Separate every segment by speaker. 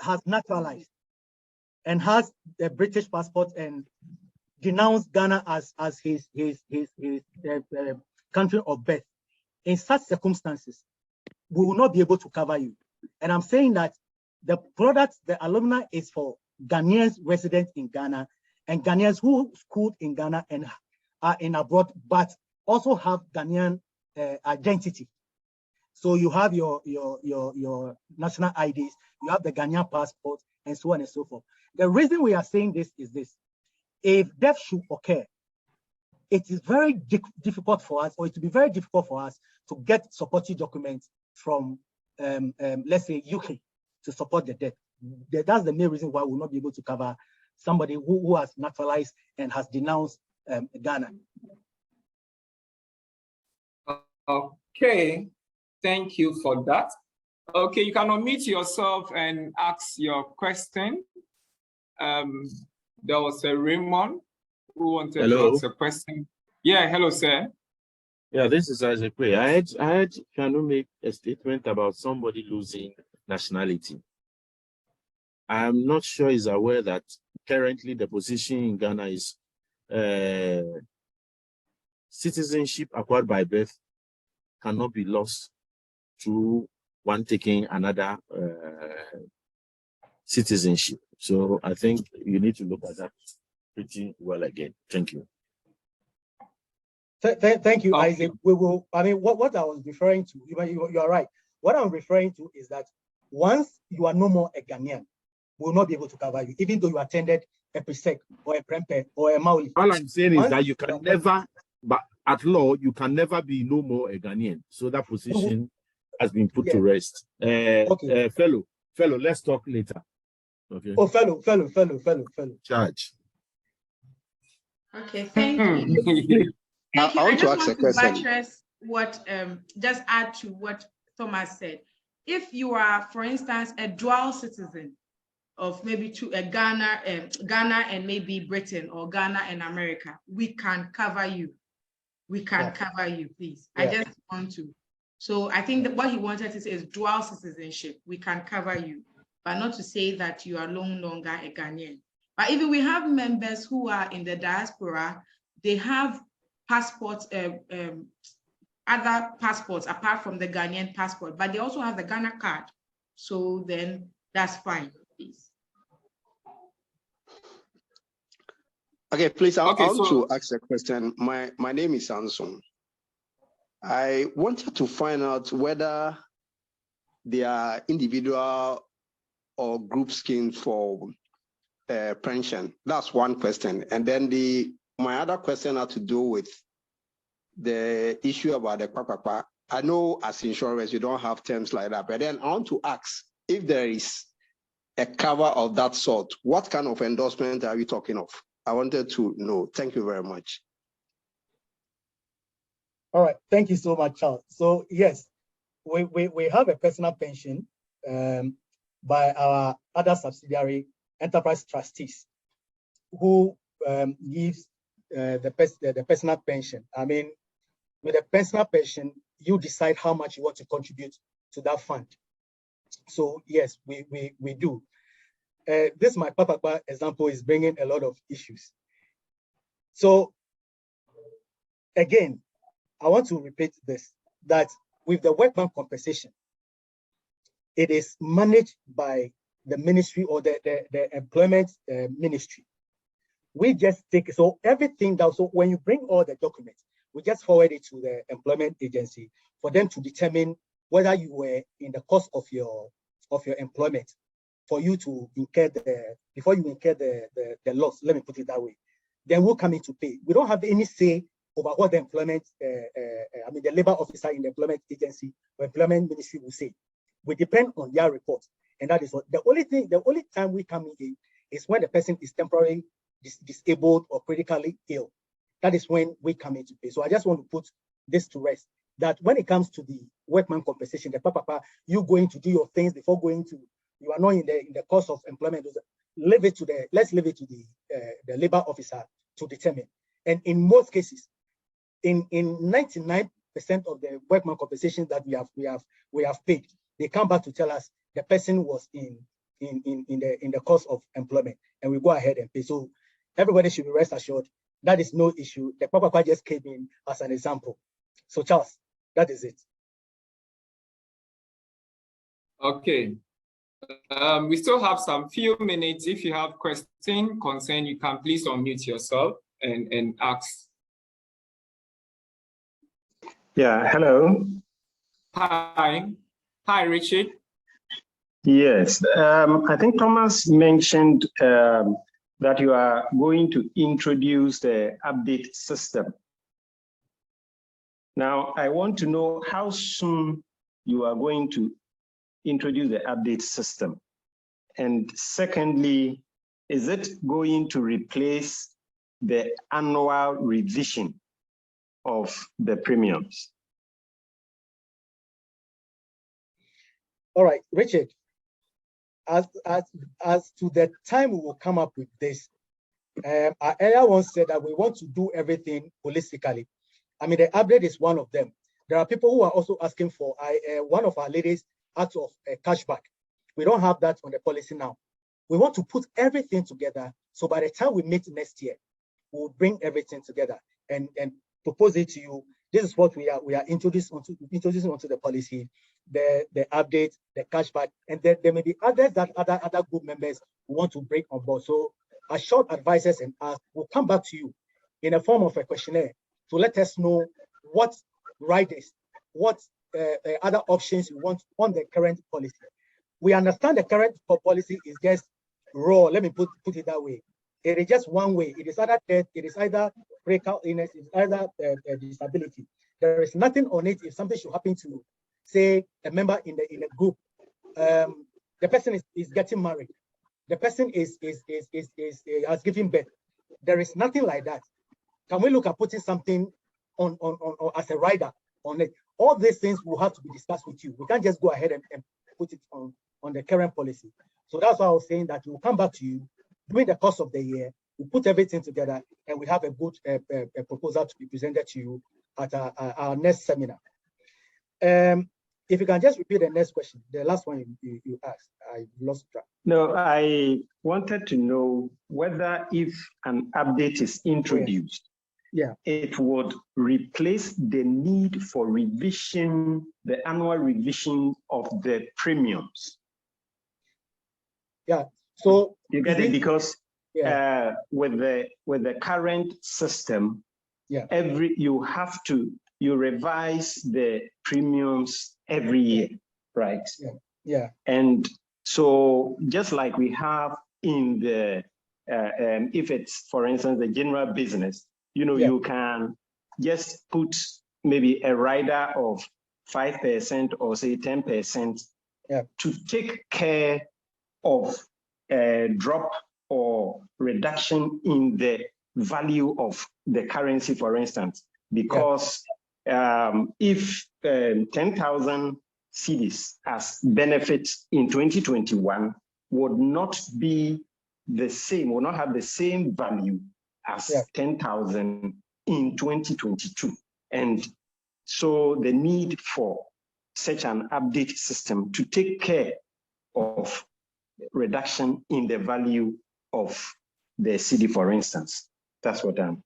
Speaker 1: has naturalized and has a British passport and denounced Ghana as his country of birth, in such circumstances, we will not be able to cover you. And I'm saying that the product, the alumni, is for Ghanaians resident in Ghana and Ghanaians who schooled in Ghana and are in abroad, but also have Ghanaian identity. So you have your national IDs, you have the Ghanaian passport, and so on and so forth. The reason we are saying this is this: if death should occur, it is very difficult for us, or it will be very difficult for us to get supporting documents from, let's say, UK to support the death. That's the main reason why we'll not be able to cover somebody who has naturalized and has denounced Ghana.
Speaker 2: Okay, thank you for that. Okay, you can unmute yourself and ask your question. There was a Raymond who wanted to ask a question. Yeah, hello, sir.
Speaker 3: Yeah, this is Isaac Way. I heard Kanu make a statement about somebody losing nationality. I'm not sure he's aware that currently the position in Ghana is citizenship acquired by birth cannot be lost through one taking another citizenship. So I think you need to look at that pretty well again. Thank you.
Speaker 1: Thank you, Isaac. We will. I mean, what I was referring to, you are right. What I'm referring to is that once you are no more a Ghanaian, we will not be able to cover you, even though you attended a PSEC or a Prempe or a Mauli.
Speaker 3: All I'm saying is that you can never, but at law, you can never be no more a Ghanaian. So that position has been put to rest. Fellow, let's talk later. Okay.
Speaker 1: Oh, fellow.
Speaker 3: Charge.
Speaker 4: Okay, thank you. Thank you.
Speaker 5: I want to ask a question.
Speaker 4: Just add to what Thomas said. If you are, for instance, a dual citizen of maybe Ghana and maybe Britain, or Ghana and America, we can cover you. We can cover you, please. I just want to. So I think that what he wanted to say is dual citizenship. We can cover you, but not to say that you are no longer a Ghanaian. But even we have members who are in the diaspora, they have passports, other passports apart from the Ghanaian passport, but they also have the Ghana card. So then that's fine, please.
Speaker 5: Okay, please, I want to ask a question. My name is Anson. I wanted to find out whether there are individual or group schemes for pension. That's one question. And then my other question had to do with the issue about the Kwakwa. I know as insurers, you don't have terms like that, but then I want to ask if there is a cover of that sort, what kind of endorsement are we talking of? I wanted to know. Thank you very much.
Speaker 1: All right, thank you so much, Charles. So yes, we have a personal pension by our other subsidiary enterprise trustees who gives the personal pension. I mean, with a personal pension, you decide how much you want to contribute to that fund. So yes, we do. This my Papa example is bringing a lot of issues. So again, I want to repeat this, that with the workman compensation, it is managed by the ministry or the employment ministry. We just take, so everything that, so when you bring all the documents, we just forward it to the employment agency for them to determine whether you were in the course of your employment, for you to incur before you incur the loss, let me put it that way, then we'll come in to pay. We don't have any say over what the employment, the labor officer in the employment agency or employment ministry will say. We depend on their report. And that is what, the only time we come in is when the person is temporarily disabled or critically ill. That is when we come in to pay. So I just want to put this to rest, that when it comes to the workman compensation, the papa, you going to do your things before going to, you are not in the course of employment. Let's leave it to the labor officer to determine. And in most cases, in 99% of the workman compensation that we have paid, they come back to tell us the person was in in the course of employment, and we go ahead and pay. So everybody should be rest assured that is no issue. The Papa just came in as an example. So Charles, that is it.
Speaker 2: Okay. We still have some few minutes. If you have question, concern, you can please unmute yourself and ask.
Speaker 6: Yeah, hello.
Speaker 2: Hi. Hi, Richard.
Speaker 6: Yes, I think Thomas mentioned that you are going to introduce the update system. Now, I want to know how soon you are going to introduce the update system. And secondly, is it going to replace the annual revision of the premiums?
Speaker 1: All right, Richard, as to the time we will come up with this, I earlier once said that we want to do everything holistically. I mean, the update is one of them. There are people who are also asking for one of our ladies out of cashback. We don't have that on the policy now. We want to put everything together. So by the time we meet next year, we'll bring everything together and propose it to you. This is what we are introducing onto the policy, the update, the cashback, and then there may be others that other group members want to bring on board. So our short advisors and us will come back to you in a form of a questionnaire to let us know what riders, what other options you want on the current policy. We understand the current policy is just raw. Let me put it that way. It is just one way. It is either death, it is either breakout illness, it is either disability. There is nothing on it. If something should happen to, say, a member in a group, the person is getting married, the person has given birth. There is nothing like that. Can we look at putting something on as a rider on it? All these things will have to be discussed with you. We can't just go ahead and put it on the current policy. So that's why I was saying that we'll come back to you during the course of the year. We put everything together and we have a good proposal to be presented to you at our next seminar. If you can just repeat the next question, the last one you asked, I lost track.
Speaker 6: No, I wanted to know whether if an update is introduced, it would replace the need for revision, the annual revision of the premiums.
Speaker 1: Yeah. So
Speaker 6: you get it, because with the current system, you revise the premiums every year, right?
Speaker 1: Yeah.
Speaker 6: And so just like we have in the if it's, for instance, the general business, you can just put maybe a rider of 5% or say 10% to take care of a drop or reduction in the value of the currency, for instance, because if 10,000 cedis as benefits in 2021 would not be the same, would not have the same value as 10,000 in 2022. And so the need for such an update system to take care of reduction in the value of the CD, for instance. That's what I'm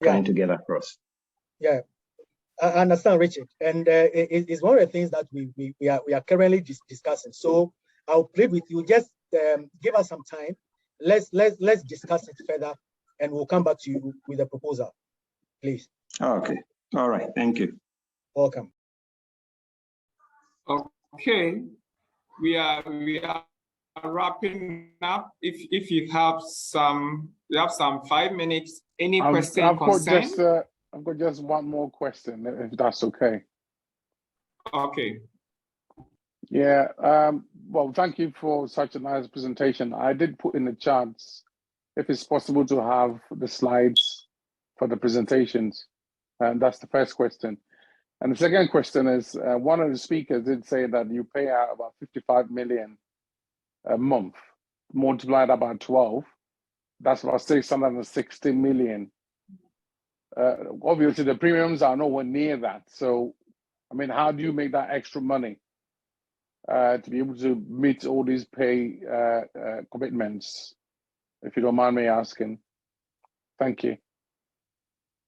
Speaker 6: trying to get across.
Speaker 1: Yeah, I understand, Richard. And it's one of the things that we are currently discussing. So I'll plead with you, just give us some time. Let's discuss it further and we'll come back to you with a proposal, please.
Speaker 6: Okay. All right. Thank you.
Speaker 1: Welcome.
Speaker 2: Okay. We are wrapping up. If you have some 5 minutes. Any question?
Speaker 7: I've got just one more question, if that's okay.
Speaker 2: Okay.
Speaker 7: Yeah. Well, thank you for such a nice presentation. I did put in the charts if it's possible to have the slides for the presentations, and that's the first question. And the second question is, one of the speakers did say that you pay out about 55 million a month, multiplied about 12, that's about 660 million. Obviously the premiums are nowhere near that. So, I mean, how do you make that extra money? to be able to meet all these pay commitments, if you don't mind me asking? Thank you.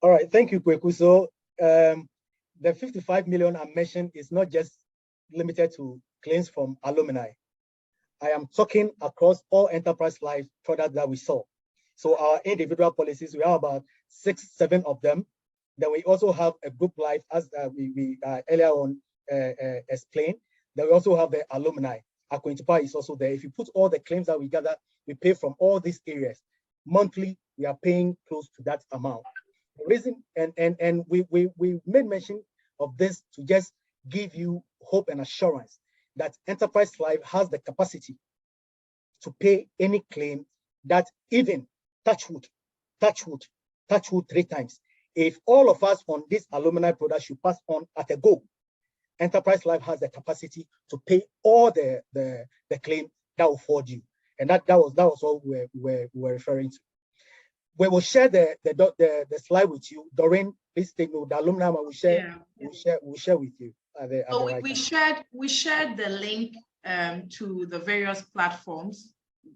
Speaker 1: All right, thank you, Kweku. So the 55 million I mentioned is not just limited to claims from alumni. I am talking across all enterprise life products that we saw. So our individual policies, we have about 6, 7 of them. Then we also have a group life, as we earlier on explained. Then we also have the alumni. Akwintupa is also there. If you put all the claims that we gather, we pay from all these areas. Monthly, we are paying close to that amount. The reason, and we made mention of this to just give you hope and assurance that Enterprise Life has the capacity to pay any claim that even touch wood 3 times. If all of us on this alumni product should pass on at a go, Enterprise Life has the capacity to pay all the claim that will fall due. And that was what we were referring to. We will share the slide with you. Doreen, please take note. The alumni will share. Yeah. We'll share with you.
Speaker 4: We shared the link to the various platforms,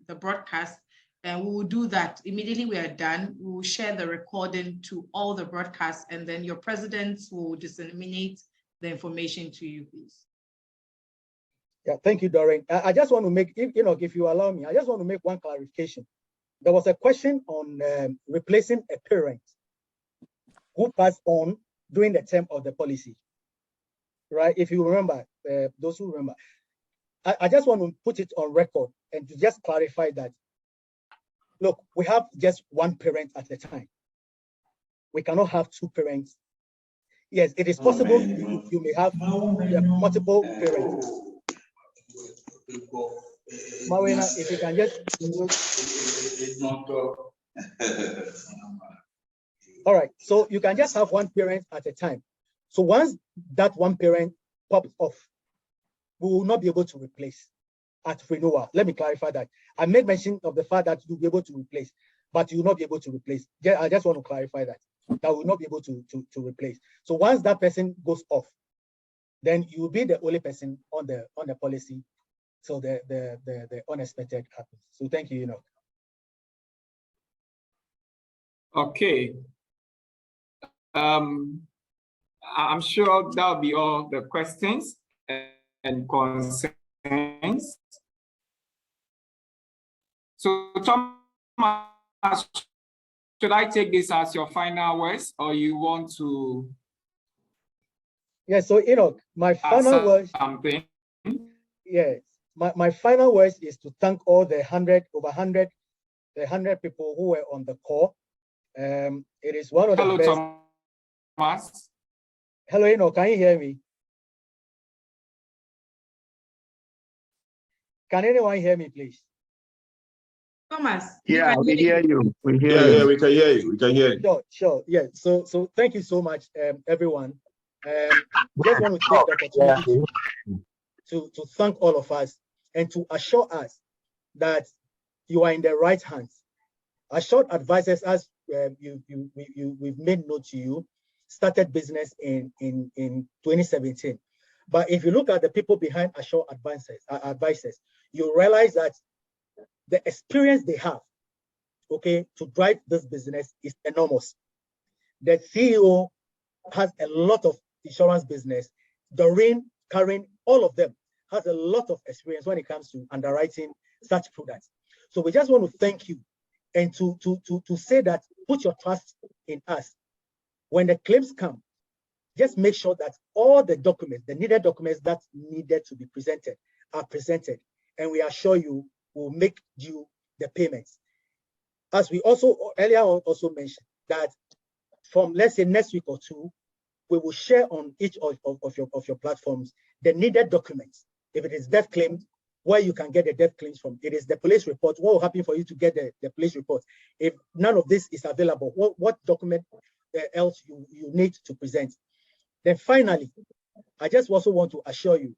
Speaker 4: the broadcast, and we will do that immediately we are done. We will share the recording to all the broadcasts, and then your presidents will disseminate the information to you, please.
Speaker 1: Yeah, thank you, Doreen. I just want to make, if you allow me, I just want to make one clarification. There was a question on replacing a parent who passed on during the term of the policy, right? If you remember, those who remember, I just want to put it on record and to just clarify that, look, we have just one parent at a time. We cannot have 2 parents. Yes, it is possible you may have multiple parents. Marina, if you can just... All right, so you can just have one parent at a time. So once that one parent pops off, we will not be able to replace at renewal. Let me clarify that. I made mention of the fact that you'll be able to replace, but you will not be able to replace. I just want to clarify that will not be able to replace. So once that person goes off, then you will be the only person on the policy. So the unexpected happens. So thank you, Enoch.
Speaker 2: Okay. I'm sure that'll be all the questions and concerns. So Thomas, should I take this as your final words, or you want to?
Speaker 1: Yeah, so Enoch, my final words.
Speaker 2: Something.
Speaker 1: Yes, my final words is to thank all the 100 people who were on the call. It is one of the best.
Speaker 2: Hello, Thomas.
Speaker 1: Hello, Enoch, can you hear me? Can anyone hear me, please?
Speaker 4: Thomas.
Speaker 6: Yeah, we hear you. We hear
Speaker 8: you.
Speaker 6: Yeah,
Speaker 8: we can hear you. We can hear you.
Speaker 1: Sure. Yeah. So thank you so much, everyone. Just want to take the opportunity to thank all of us and to assure us that you are in the right hands. Assured Advisors, as we've made note to you, started business in 2017. But if you look at the people behind Assured Advisors, you realize that the experience they have, okay, to drive this business is enormous. The CEO has a lot of insurance business. Doreen, Karen, all of them has a lot of experience when it comes to underwriting such products. So we just want to thank you and to say that put your trust in us. When the claims come, just make sure that all the documents, the needed documents that needed to be presented are presented. And we assure you will make due the payments. As we also earlier on also mentioned that from, let's say, next week or 2, we will share on each of your platforms the needed documents. If it is death claim, where you can get the death claims from. It is the police report. What will happen for you to get the police report? If none of this is available, what document else you need to present? Then finally, I just also want to assure you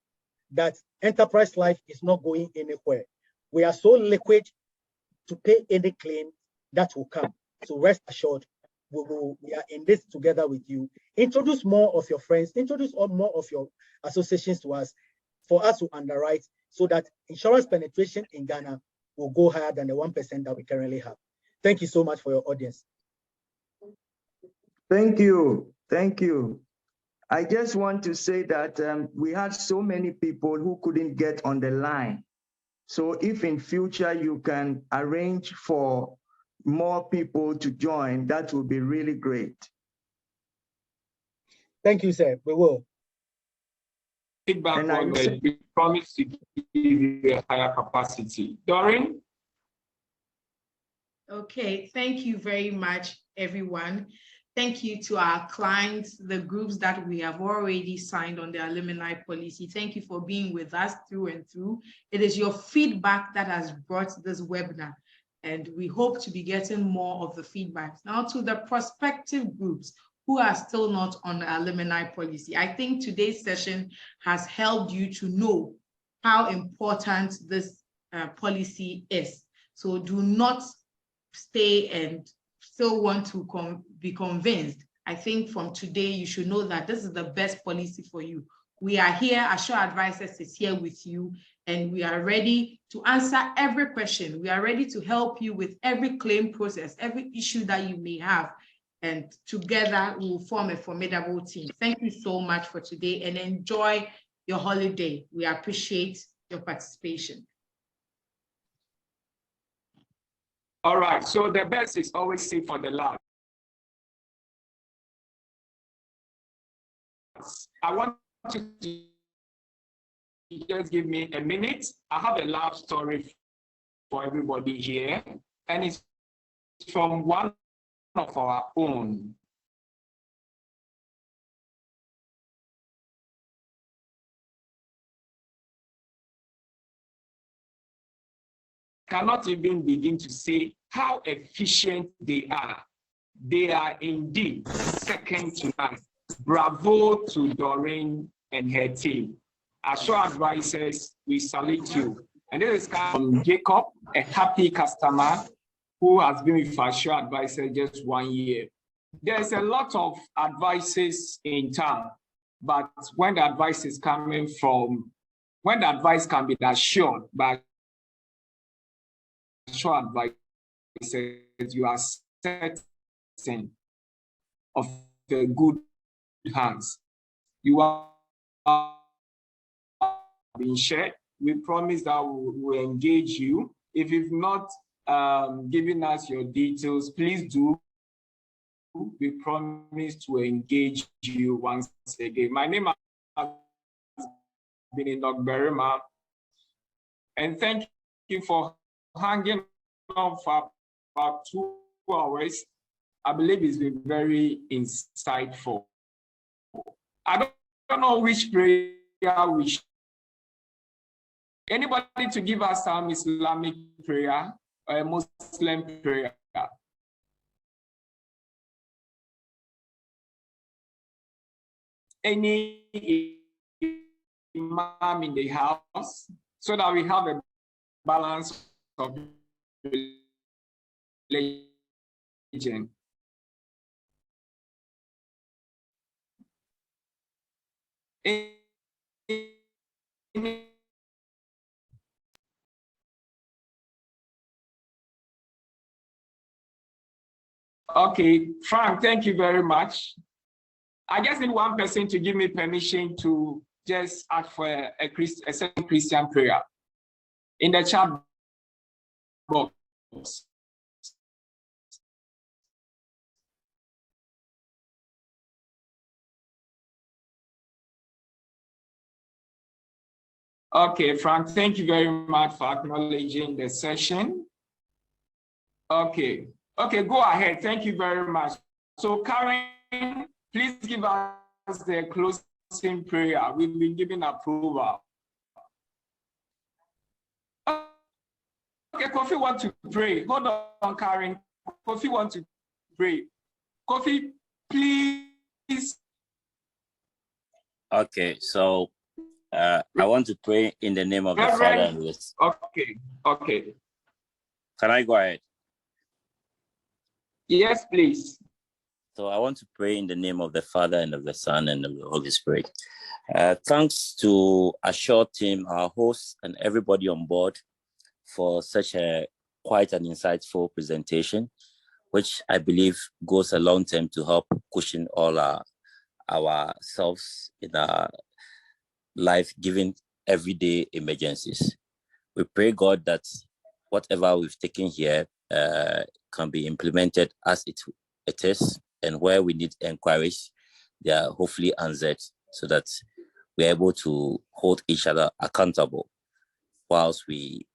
Speaker 1: that Enterprise Life is not going anywhere. We are so liquid to pay any claim that will come. So rest assured, we are in this together with you. Introduce more of your friends, introduce more of your associations to us. for us to underwrite so that insurance penetration in Ghana will go higher than the 1% that we currently have. Thank you so much for your audience.
Speaker 8: Thank you. Thank you. I just want to say that we had so many people who couldn't get on the line. So if in future you can arrange for more people to join, that would be really great.
Speaker 1: Thank you, sir. We will.
Speaker 2: Feedback on that we promise to give you a higher capacity. Doreen?
Speaker 4: Okay, thank you very much, everyone. Thank you to our clients, the groups that we have already signed on the alumni policy. Thank you for being with us through and through. It is your feedback that has brought this webinar, and we hope to be getting more of the feedback. Now to the prospective groups who are still not on the alumni policy. I think today's session has helped you to know how important this policy is. So do not stay and still want to be convinced. I think from today, you should know that this is the best policy for you. We are here, Assure Advisors is here with you, and we are ready to answer every question. We are ready to help you with every claim process, every issue that you may have, and together we will form a formidable team. Thank you so much for today, and enjoy your holiday. We appreciate your participation.
Speaker 2: All right, so the best is always safe for the last. I want you to just give me a minute. I have a love story for everybody here, and it's from one of our own. Cannot even begin to say how efficient they are. They are indeed second to none. Bravo to Doreen and her team. Assure Advisors, we salute you. And this is from Jacob, a happy customer who has been with Assure Advisors just 1 year. There's a lot of advices in town, but when the advice is coming from, when the advice can be assured by Assure Advisors, you are certain of the good hands. You are being shared. We promise that we will engage you. If you've not given us your details, please do. We promise to engage you once again. My name has been Enoch Berima, and thank you for hanging on for about 2 hours. I believe it's been very insightful. I don't know which prayer we should. Anybody to give us some Islamic prayer or a Muslim prayer? Any imam in the house, so that we have a balance of religion. Okay, Frank, thank you very much. I just need one person to give me permission to just ask for a second Christian prayer in the chat box. Okay, Frank, thank you very much for acknowledging the session. Okay, go ahead. Thank you very much. So Karen, please give us the closing prayer. We've been given approval. Okay, Kofi wants to pray. Hold on, Karen. Kofi wants to pray. Kofi, please.
Speaker 9: Okay, so I want to pray in the name of the Father and the Son.
Speaker 2: Okay.
Speaker 9: Can I go ahead?
Speaker 2: Yes, please.
Speaker 9: So I want to pray in the name of the Father and of the Son and of the Holy Spirit. Thanks to our short team, our hosts, and everybody on board for such a quite an insightful presentation, which I believe goes a long time to help cushion all ourselves in our life, given everyday emergencies. We pray, God, that whatever we've taken here can be implemented as it is, and where we need inquiries, they are hopefully answered so that we're able to hold each other accountable whilst we